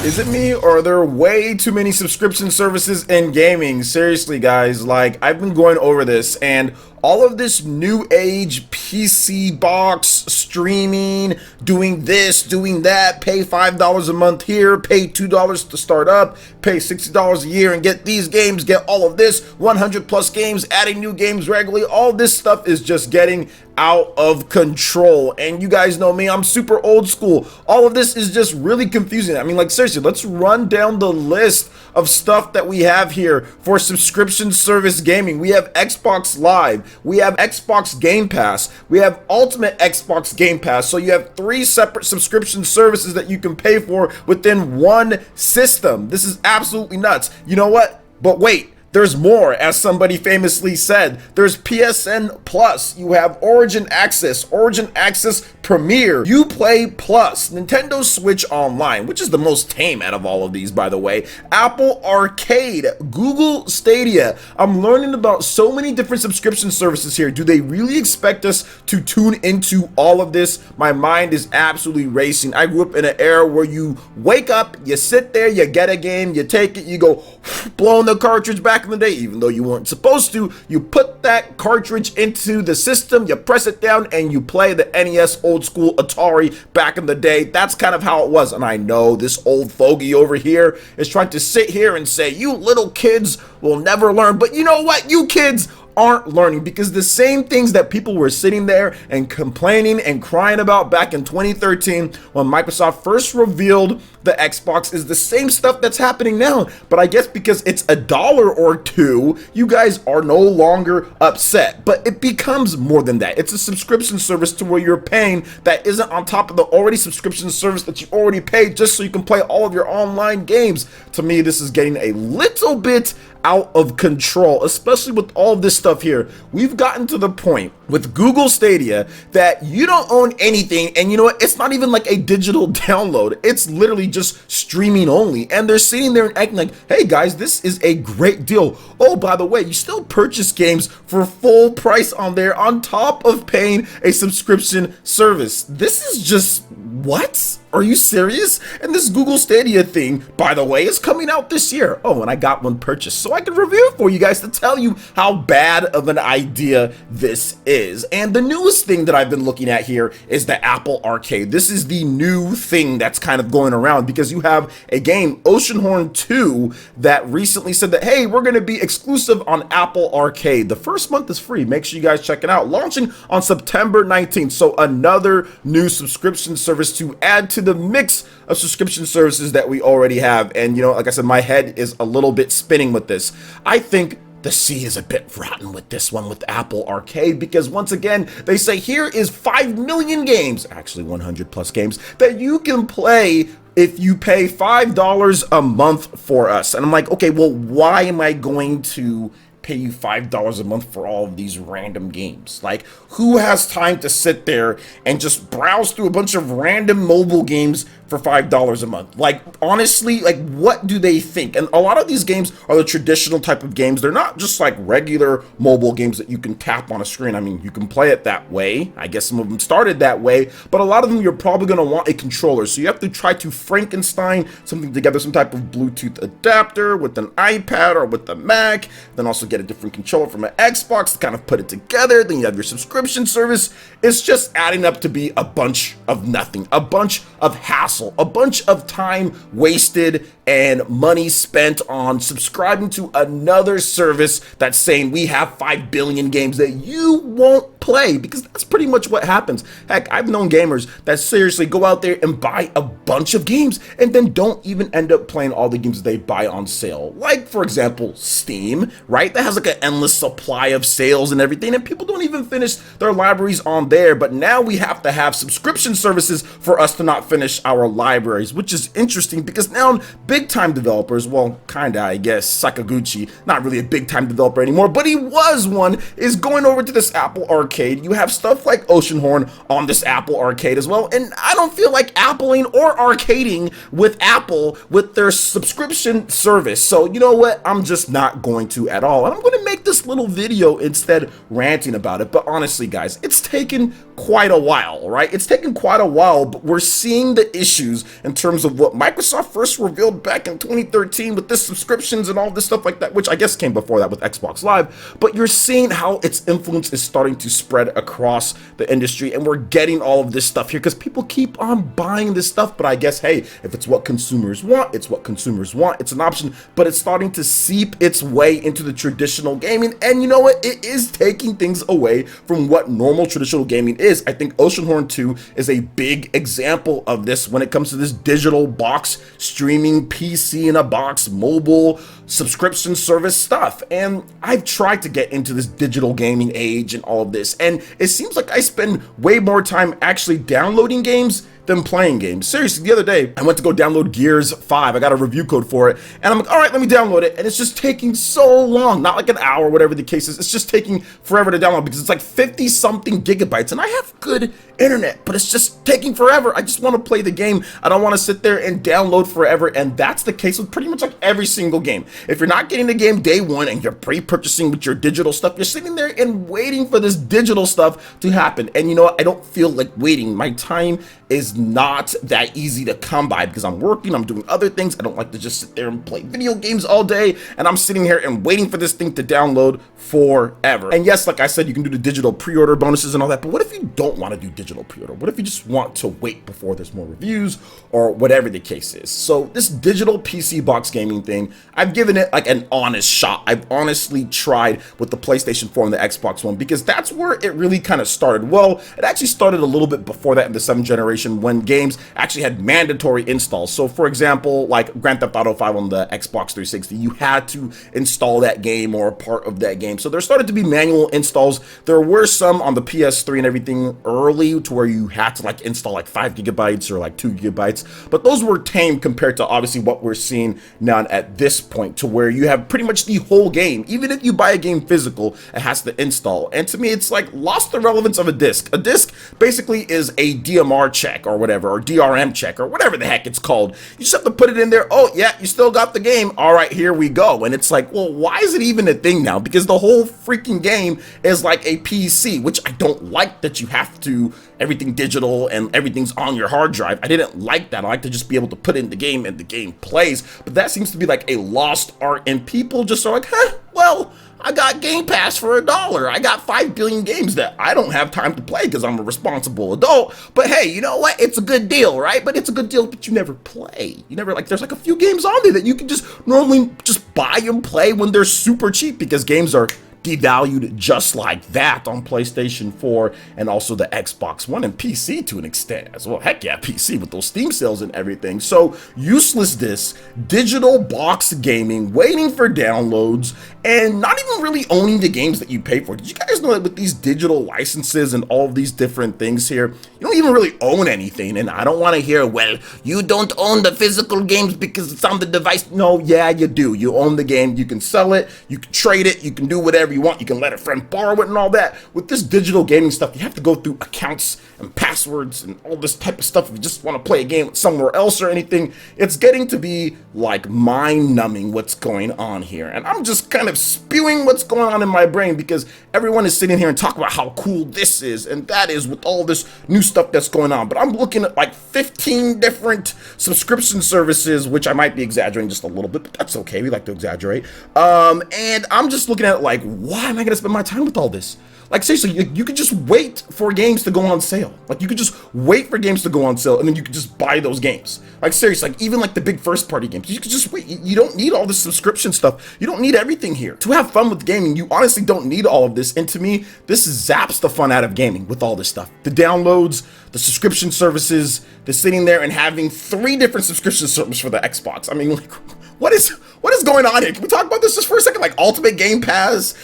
Is it me, or are there way too many subscription services in gaming? Seriously, guys, like, I've been going over this, and all of this new age PC box streaming, doing this, doing that, pay $5 a month here, pay $2 to start up, pay $60 a year and get these games, get all of this, 100 plus games, adding new games regularly. All this stuff is just getting out of control, and you guys know me, I'm super old school. All of this is just really confusing. I mean, like, seriously, let's run down the list of stuff that we have here for subscription service gaming. We have Xbox Live, we have Xbox Game Pass, we have Ultimate Xbox Game Pass. So you have 3 separate subscription services that you can pay for within one system. This is absolutely nuts. You know what? But wait, there's more. As somebody famously said, there's PSN Plus, you have Origin Access Premier, Uplay Plus, Nintendo Switch Online, which is the most tame out of all of these, by the way, Apple Arcade, Google Stadia. I'm learning about so many different subscription services here. Do they really expect us to tune into all of this? My mind is absolutely racing. I grew up in an era where you wake up, you sit there, you get a game, you take it, you go blowing the cartridge back in the day, even though you weren't supposed to. You put that cartridge into the system, you press it down, and you play the NES, old school Atari back in the day. That's kind of how it was. And I know this old fogey over here is trying to sit here and say, you little kids will never learn. But you know what? You kids aren't learning, because the same things that people were sitting there and complaining and crying about back in 2013 when Microsoft first revealed the Xbox is the same stuff that's happening now. But I guess because it's $1 or $2, you guys are no longer upset. But it becomes more than that. It's a subscription service to where you're paying that isn't on top of the already subscription service that you already paid just so you can play all of your online games. To me, this is getting a little bit out of control, especially with all of this stuff here. We've gotten to the point with Google Stadia that you don't own anything, and you know what? It's not even like a digital download. It's literally just streaming only, and they're sitting there and acting like, hey guys, this is a great deal. Oh, by the way, you still purchase games for full price on there on top of paying a subscription service. This is just, what? Are you serious? And this Google Stadia thing, by the way, is coming out this year. Oh, and I got one purchased, so I can review it for you guys to tell you how bad of an idea this is. And the newest thing that I've been looking at here is the Apple Arcade. This is the new thing that's kind of going around, because you have a game, Oceanhorn 2, that recently said that, hey, we're going to be exclusive on Apple Arcade. The first month is free. Make sure you guys check it out. Launching on September 19th. So another new subscription service to add to the mix of subscription services that we already have. And you know, like I said, my head is a little bit spinning with this. I think the sea is a bit rotten with this one with Apple Arcade, because once again, they say here is 5 million games, actually 100 plus games, that you can play if you pay $5 a month for us. And I'm like, okay, well, why am I going to pay you $5 a month for all of these random games? Like, who has time to sit there and just browse through a bunch of random mobile games for $5 a month? Like, honestly, like, what do they think? And a lot of these games are the traditional type of games. They're not just like regular mobile games that you can tap on a screen. I mean, you can play it that way. I guess some of them started that way, but a lot of them you're probably going to want a controller. So you have to try to Frankenstein something together, some type of Bluetooth adapter with an iPad or with a Mac, then also get a different controller from an Xbox to kind of put it together. Then you have your subscription service. It's just adding up to be a bunch of nothing, a bunch of hassle, a bunch of time wasted and money spent on subscribing to another service that's saying we have 5 billion games that you won't play, because that's pretty much what happens. Heck, I've known gamers that seriously go out there and buy a bunch of games and then don't even end up playing all the games that they buy on sale. Like, for example, Steam, right? That has like an endless supply of sales and everything, and people don't even finish their libraries on there. But now we have to have subscription services for us to not finish our libraries, which is interesting, because now big time developers, well, kinda, I guess, Sakaguchi, not really a big time developer anymore, but he was one, is going over to this Apple Arcade. You have stuff like Oceanhorn on this Apple Arcade as well, and I don't feel like appling or arcading with Apple with their subscription service. So you know what, I'm just not going to at all, and I'm going to make this little video instead ranting about it. But honestly, guys, it's taken quite a while, right? It's taken quite a while, but we're seeing the issues in terms of what Microsoft first revealed back in 2013 with this subscriptions and all this stuff like that, which I guess came before that with Xbox Live, but you're seeing how its influence is starting to spread across the industry, and we're getting all of this stuff here because people keep on buying this stuff. But I guess, hey, if it's what consumers want, it's what consumers want. It's an option, but it's starting to seep its way into the traditional gaming, and you know what? It is taking things away from what normal traditional gaming is. I think Oceanhorn 2 is a big example of this when it comes to this digital box streaming, PC in a box, mobile subscription service stuff. And I've tried to get into this digital gaming age and all of this, and it seems like I spend way more time actually downloading games than playing games. Seriously, the other day, I went to go download Gears 5. I got a review code for it, and I'm like, all right, let me download it. And it's just taking so long, not like an hour, whatever the case is. It's just taking forever to download because it's like 50 something gigabytes, and I have good internet, but it's just taking forever. I just want to play the game. I don't want to sit there and download forever, and that's the case with pretty much like every single game. If you're not getting the game day one and you're pre-purchasing with your digital stuff, you're sitting there and waiting for this digital stuff to happen. And you know what? I don't feel like waiting. My time is not that easy to come by because I'm working, I'm doing other things. I don't like to just sit there and play video games all day, and I'm sitting here and waiting for this thing to download forever. And yes, like I said, you can do the digital pre-order bonuses and all that, but what if you don't want to do digital pre-order? What if you just want to wait before there's more reviews or whatever the case is? So this digital PC box gaming thing, I've given it like an honest shot. I've honestly tried with the PlayStation 4 and the Xbox One because that's where it really kind of started. Well, it actually started a little bit before that in the 7th generation when games actually had mandatory installs. So for example, like Grand Theft Auto 5 on the Xbox 360, you had to install that game or a part of that game. So there started to be manual installs. There were some on the PS3 and everything early to where you had to like install like 5 gigabytes or like 2 gigabytes, but those were tame compared to obviously what we're seeing now at this point, to where you have pretty much the whole game. Even if you buy a game physical, it has to install. And to me, it's like lost the relevance of a disc. A disc basically is a DMR check or whatever, or DRM check or whatever the heck it's called. You just have to put it in there. Oh yeah, you still got the game. All right, here we go. And it's like, well, why is it even a thing now? Because the whole freaking game is like a PC, which I don't like that you have to, everything digital and everything's on your hard drive. I didn't like that. I like to just be able to put in the game and the game plays. But that seems to be like a lost art, and people just are like, huh, well, I got Game Pass for $1. I got 5 billion games that I don't have time to play because I'm a responsible adult. But hey, you know what? It's a good deal, right? But it's a good deal, but you never play. You never, like, there's like a few games on there that you can just normally just buy and play when they're super cheap because games are devalued just like that on PlayStation 4 and also the Xbox One and PC to an extent as well. Heck yeah, PC with those Steam sales and everything. So useless this digital box gaming, waiting for downloads, and not even really owning the games that you pay for. Did you guys know that with these digital licenses and all of these different things here, you don't even really own anything? And I don't want to hear, well, you don't own the physical games because it's on the device. No, yeah, you do. You own the game. You can sell it. You can trade it. You can do whatever you want. You can let a friend borrow it and all that. With this digital gaming stuff, you have to go through accounts and passwords and all this type of stuff. If you just want to play a game somewhere else or anything, it's getting to be like mind-numbing what's going on here. And I'm just kind of spewing what's going on in my brain because everyone is sitting here and talking about how cool this is and that is with all this new stuff that's going on. But I'm looking at like 15 different subscription services, which I might be exaggerating just a little bit, but that's okay. We like to exaggerate. And I'm just looking at it like, why am I going to spend my time with all this? Like, seriously, you could just wait for games to go on sale. Like, you could just wait for games to go on sale, and then you could just buy those games. Like, seriously, like, even like the big first-party games, you could just wait. You don't need all this subscription stuff. You don't need everything here. To have fun with gaming, you honestly don't need all of this. And to me, this zaps the fun out of gaming with all this stuff. The downloads, the subscription services, the sitting there and having 3 different subscription services for the Xbox. I mean, like, what is going on here? Can we talk about this just for a second? Like Ultimate Game Pass,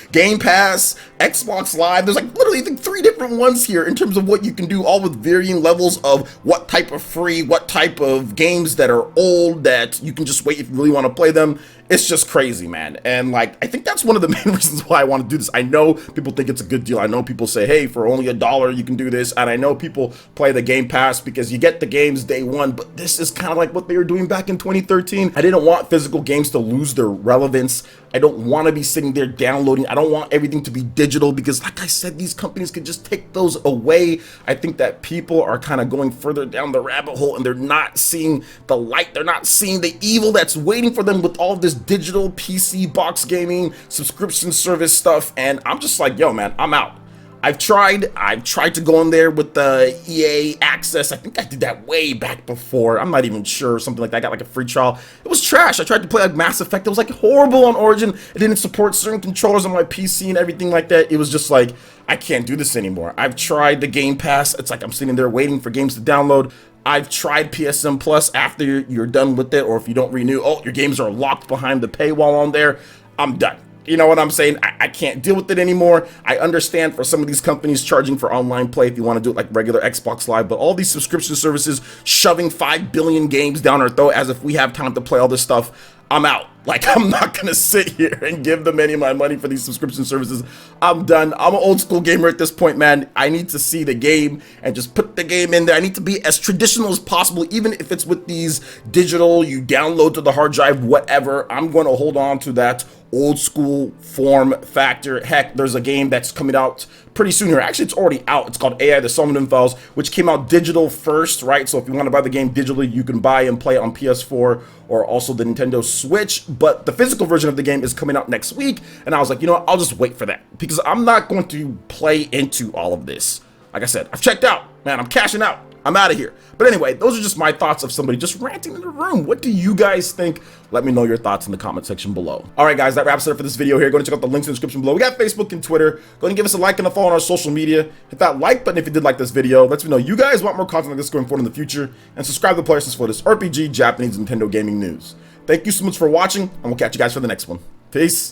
Xbox Live. There's like literally 3 different ones here in terms of what you can do, all with varying levels of what type of free, what type of games that are old that you can just wait if you really want to play them. It's just crazy, man. And like, I think that's one of the main reasons why I want to do this. I know people think it's a good deal. I know people say, hey, for only $1 you can do this. And I know people play the Game Pass because you get the games day one, but this is kind of like what they were doing back in 2013. I didn't want physical games to lose their relevance. I don't want to be sitting there downloading. I don't want everything to be digital because, like I said, these companies can just take those away. I think that people are kind of going further down the rabbit hole and they're not seeing the light. They're not seeing the evil that's waiting for them with all this digital PC box gaming subscription service stuff. And I'm just like, yo, man, I'm out. I've tried to go in there with the EA access. I think I did that way back before. I'm not even sure, something like that. I got like a free trial. It was trash. I tried to play like Mass Effect. It was like horrible on Origin. It didn't support certain controllers on my PC and everything like that. It was just like, I can't do this anymore. I've tried the Game Pass. It's like I'm sitting there waiting for games to download. I've tried PSN Plus after you're done with it, or if you don't renew, oh, your games are locked behind the paywall on there. I'm done. You know what I'm saying? I can't deal with it anymore. I understand for some of these companies charging for online play if you want to do it like regular Xbox Live, but all these subscription services shoving 5 billion games down our throat as if we have time to play all this stuff. I'm out. Like, I'm not gonna sit here and give them any of my money for these subscription services. I'm done. I'm an old school gamer at this point, man. I need to see the game and just put the game in there. I need to be as traditional as possible, even if it's with these digital, you download to the hard drive, whatever. I'm going to hold on to that old school form factor. Heck, there's a game that's coming out pretty soon here. Actually, it's already out. It's called AI, the Summoning Files, which came out digital first, right? So if you want to buy the game digitally, you can buy and play it on PS4 or also the Nintendo Switch. But the physical version of the game is coming out next week. And I was like, you know what? I'll just wait for that because I'm not going to play into all of this. Like I said, I've checked out, man. I'm cashing out. I'm out of here. But anyway, those are just my thoughts of somebody just ranting in the room. What do you guys think? Let me know your thoughts in the comment section below. All right, guys, that wraps it up for this video here. Go and check out the links in the description below. We got Facebook and Twitter. Go and give us a like and a follow on our social media. Hit that like button if you did like this video. Let me know you guys want more content like this going forward in the future. And subscribe to PlayerEssence for this RPG, Japanese, Nintendo gaming news. Thank you so much for watching, and we'll catch you guys for the next one. Peace.